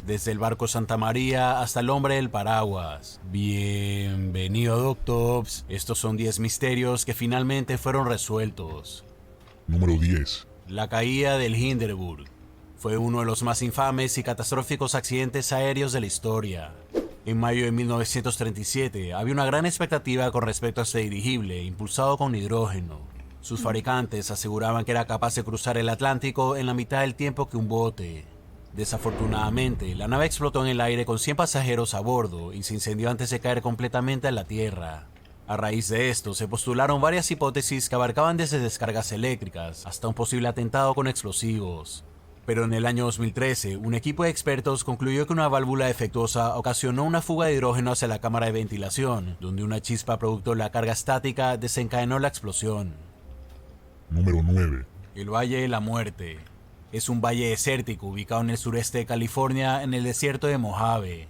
desde el barco Santa María hasta el hombre del paraguas. Bienvenido, Doctops. Estos son 10 misterios que finalmente fueron resueltos. Número 10. La caída del Hindenburg fue uno de los más infames y catastróficos accidentes aéreos de la historia. En mayo de 1937 había una gran expectativa con respecto a este dirigible impulsado con hidrógeno. Sus fabricantes aseguraban que era capaz de cruzar el Atlántico en la mitad del tiempo que un bote. Desafortunadamente, la nave explotó en el aire con 100 pasajeros a bordo y se incendió antes de caer completamente a la Tierra. A raíz de esto, se postularon varias hipótesis que abarcaban desde descargas eléctricas hasta un posible atentado con explosivos. Pero en el año 2013, un equipo de expertos concluyó que una válvula defectuosa ocasionó una fuga de hidrógeno hacia la cámara de ventilación, donde una chispa producto de la carga estática desencadenó la explosión. Número 9. El Valle de la Muerte es un valle desértico ubicado en el sureste de California, en el desierto de Mojave.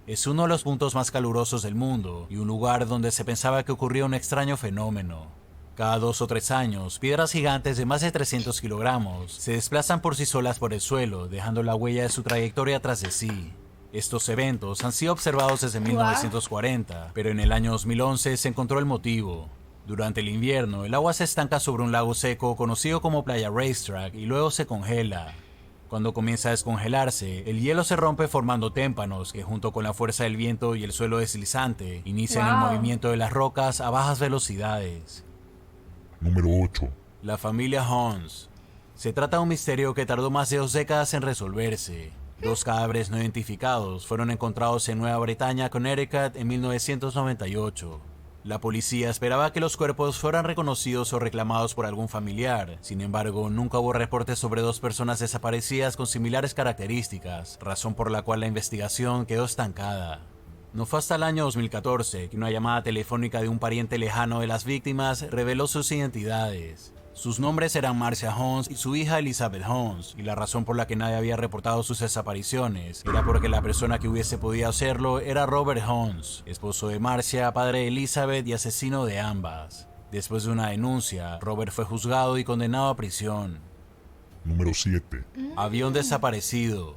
Es uno de los puntos más calurosos del mundo y un lugar donde se pensaba que ocurría un extraño fenómeno. Cada 2 o 3 años, piedras gigantes de más de 300 kilogramos se desplazan por sí solas por el suelo, dejando la huella de su trayectoria tras de sí. Estos eventos han sido observados desde 1940, pero en el año 2011 se encontró el motivo. Durante el invierno, el agua se estanca sobre un lago seco conocido como Playa Racetrack y luego se congela. Cuando comienza a descongelarse, el hielo se rompe formando témpanos que, junto con la fuerza del viento y el suelo deslizante, inician el movimiento de las rocas a bajas velocidades. Número 8. La familia Hans. Se trata de un misterio que tardó más de 2 décadas en resolverse. 2 cadáveres no identificados fueron encontrados en Nueva Bretaña, Connecticut, en 1998. La policía esperaba que los cuerpos fueran reconocidos o reclamados por algún familiar. Sin embargo, nunca hubo reportes sobre 2 personas desaparecidas con similares características, razón por la cual la investigación quedó estancada. No fue hasta el año 2014 que una llamada telefónica de un pariente lejano de las víctimas reveló sus identidades. Sus nombres eran Marcia Hans y su hija Elizabeth Hans, y la razón por la que nadie había reportado sus desapariciones era porque la persona que hubiese podido hacerlo era Robert Hans, esposo de Marcia, padre de Elizabeth y asesino de ambas. Después de una denuncia, Robert fue juzgado y condenado a prisión. Número 7. Avión desaparecido.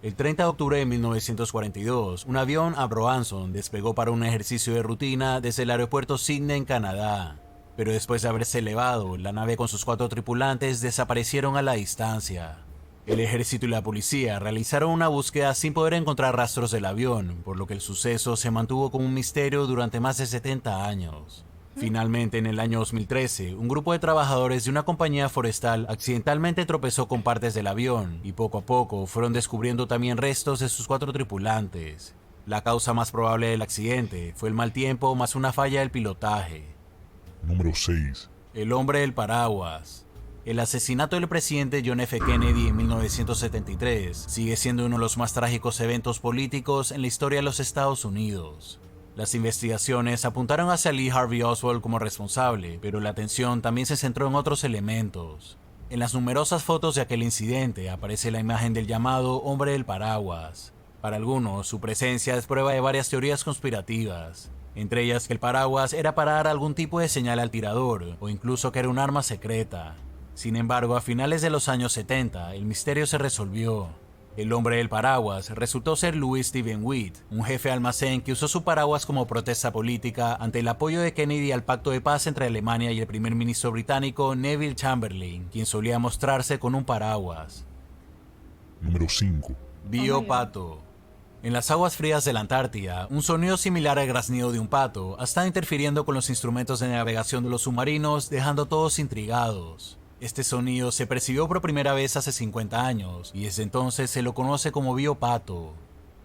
El 30 de octubre de 1942, un avión Abro-Anson despegó para un ejercicio de rutina desde el aeropuerto Sydney en Canadá. Pero después de haberse elevado, la nave con sus 4 tripulantes desaparecieron a la distancia. El ejército y la policía realizaron una búsqueda sin poder encontrar rastros del avión, por lo que el suceso se mantuvo como un misterio durante más de 70 años. Finalmente, en el año 2013, un grupo de trabajadores de una compañía forestal accidentalmente tropezó con partes del avión y poco a poco fueron descubriendo también restos de sus 4 tripulantes. La causa más probable del accidente fue el mal tiempo más una falla del pilotaje. Número 6. El hombre del paraguas. El asesinato del presidente John F. Kennedy en 1973 sigue siendo uno de los más trágicos eventos políticos en la historia de los Estados Unidos. Las investigaciones apuntaron hacia Lee Harvey Oswald como responsable, pero la atención también se centró en otros elementos. En las numerosas fotos de aquel incidente aparece la imagen del llamado hombre del paraguas. Para algunos, su presencia es prueba de varias teorías conspirativas, entre ellas que el paraguas era para dar algún tipo de señal al tirador, o incluso que era un arma secreta. Sin embargo, a finales de los años 70, el misterio se resolvió. El hombre del paraguas resultó ser Louis Steven Witt, un jefe de almacén que usó su paraguas como protesta política ante el apoyo de Kennedy al pacto de paz entre Alemania y el primer ministro británico Neville Chamberlain, quien solía mostrarse con un paraguas. Número 5. Biopato. En las aguas frías de la Antártida, un sonido similar al graznido de un pato ha estado interfiriendo con los instrumentos de navegación de los submarinos, dejando a todos intrigados. Este sonido se percibió por primera vez hace 50 años y desde entonces se lo conoce como biopato.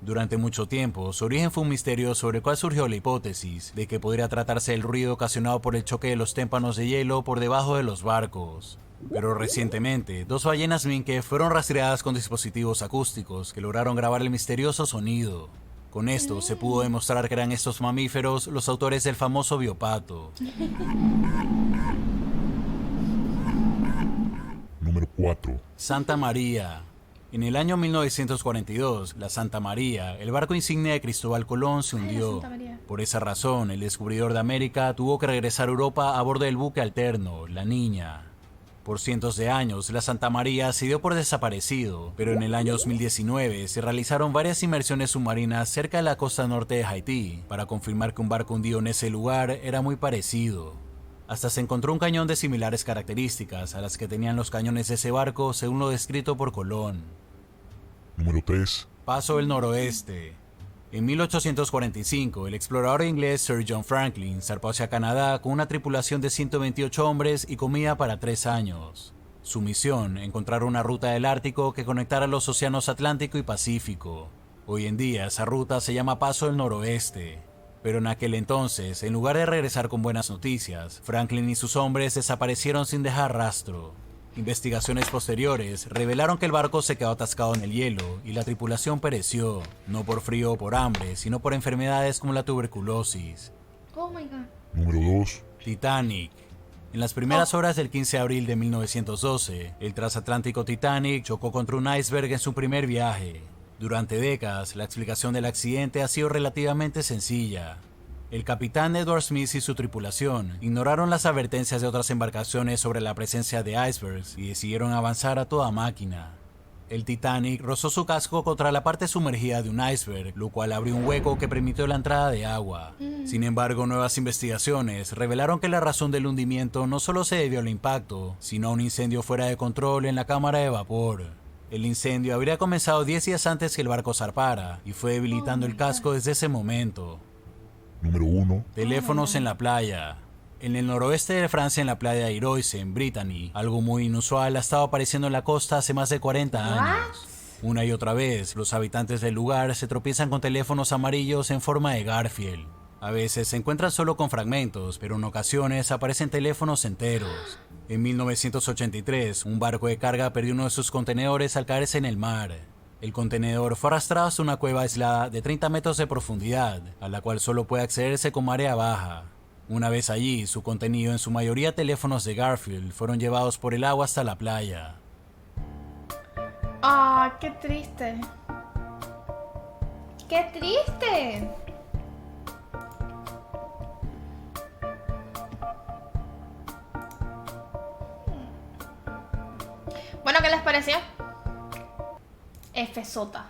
Durante mucho tiempo, su origen fue un misterio sobre el cual surgió la hipótesis de que podría tratarse del ruido ocasionado por el choque de los témpanos de hielo por debajo de los barcos. Pero recientemente, 2 ballenas minke fueron rastreadas con dispositivos acústicos que lograron grabar el misterioso sonido. Con esto se pudo demostrar que eran estos mamíferos los autores del famoso biopato. Número 4. Santa María. En el año 1942, la Santa María, el barco insignia de Cristóbal Colón, se hundió. Por esa razón, el descubridor de América tuvo que regresar a Europa a bordo del buque alterno, la Niña. Por cientos de años, la Santa María se dio por desaparecido, pero en el año 2019 se realizaron varias inmersiones submarinas cerca de la costa norte de Haití para confirmar que un barco hundido en ese lugar era muy parecido. Hasta se encontró un cañón de similares características a las que tenían los cañones de ese barco según lo descrito por Colón. Número 3. Paso del Noroeste. En 1845, el explorador inglés Sir John Franklin zarpó hacia Canadá con una tripulación de 128 hombres y comida para 3 años. Su misión, encontrar una ruta del Ártico que conectara los océanos Atlántico y Pacífico. Hoy en día esa ruta se llama Paso del Noroeste. Pero en aquel entonces, en lugar de regresar con buenas noticias, Franklin y sus hombres desaparecieron sin dejar rastro. Investigaciones posteriores revelaron que el barco se quedó atascado en el hielo y la tripulación pereció, no por frío o por hambre, sino por enfermedades como la tuberculosis. Oh my god. Número 2. Titanic. En las primeras horas del 15 de abril de 1912, el transatlántico Titanic chocó contra un iceberg en su primer viaje. Durante décadas, la explicación del accidente ha sido relativamente sencilla. El capitán Edward Smith y su tripulación ignoraron las advertencias de otras embarcaciones sobre la presencia de icebergs y decidieron avanzar a toda máquina. El Titanic rozó su casco contra la parte sumergida de un iceberg, lo cual abrió un hueco que permitió la entrada de agua. Sin embargo, nuevas investigaciones revelaron que la razón del hundimiento no solo se debió al impacto, sino a un incendio fuera de control en la cámara de vapor. El incendio habría comenzado 10 días antes que el barco zarpara y fue debilitando el casco desde ese momento. Número 1. Teléfonos en la playa. En el noroeste de Francia, en la playa de Iroise, en Brittany, algo muy inusual ha estado apareciendo en la costa hace más de 40 años. Una y otra vez, los habitantes del lugar se tropiezan con teléfonos amarillos en forma de Garfield. A veces se encuentran solo con fragmentos, pero en ocasiones aparecen teléfonos enteros. En 1983, un barco de carga perdió uno de sus contenedores al caerse en el mar. El contenedor fue arrastrado hasta una cueva aislada de 30 metros de profundidad, a la cual solo puede accederse con marea baja. Una vez allí, su contenido, en su mayoría teléfonos de Garfield, fueron llevados por el agua hasta la playa. Ah, qué triste. ¡Qué triste! Bueno, ¿qué les pareció? F sota.